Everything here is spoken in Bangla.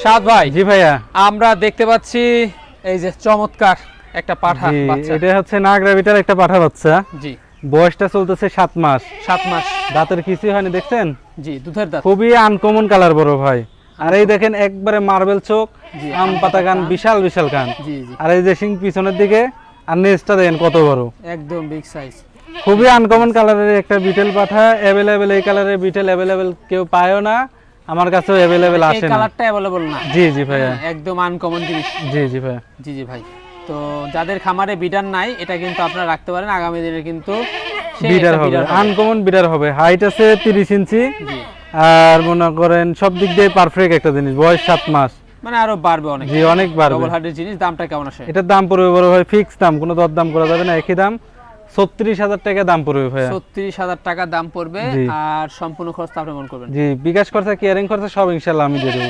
সাদ ভাই। জি ভাইয়া, আমরা দেখতে পাচ্ছি এই যে চমৎকার একটা পাঠা বাচ্চা। এটা হচ্ছে নাগরা বিটার একটা পাঠা বাচ্চা। জি, বয়সটা চলতেছে 7 মাস। 7 মাস। দাঁতের কিছুই হয়নি, দেখছেন? জি, দুধের দাঁত। খুবই আনকমন কালার বড় ভাই। আর এই দেখেন একবারে মার্বেল চোখ, জি, আম পাতা কান, বিশাল বিশাল কান। জি জি, আর এই যে সিং পিছনের দিকে, আর নেজটা দেখেন কত বড়। একদম বিগ সাইজ। খুবই আনকমন কালারের একটা বিটেল পাঠা। অ্যাভেলেবেল এই কালারের বিটেল অ্যাভেলেবেল কেউ পায়ও না, আমার কাছেও অ্যাভেলেবেল এই আসে না। কালারটা अवेलेबल না। জি জি ভাইয়া, একদম আনকমন জিনিস। জি জি ভাইয়া। জি জি ভাই। তো যাদের খামারে বিডার নাই, এটা কিন্তু আপনারা রাখতে পারেন। আগামী দিনে কিন্তু সেই বিডার একটা হবে, বিডার আনকমন বিডার হবে। হাইট আছে 30 ইঞ্চি। জি, আর মনে করেন সব দিক দিয়ে পারফেক্ট একটা জিনিস। বয়স 7 মাস। মানে আরো বাড়বে অনেক। জি, অনেক বাড়বে। ডবল হার্টের জিনিস। দামটা কেমন আসে? এটার দাম পড়বে বড় ভাই ফিক্স দাম, কোনো দরদাম করা যাবে না, একই দাম। 36,000 টাকা দাম পড়বে ভাইয়া। 36,000 টাকা দাম পড়বে। জি। আর সম্পূর্ণ খরচ আপনি মন করবেন। জি, বিকাশ খরচা, কেয়ারিং খরচা সব ইনশাআল্লাহ আমি দিয়ে দেবো।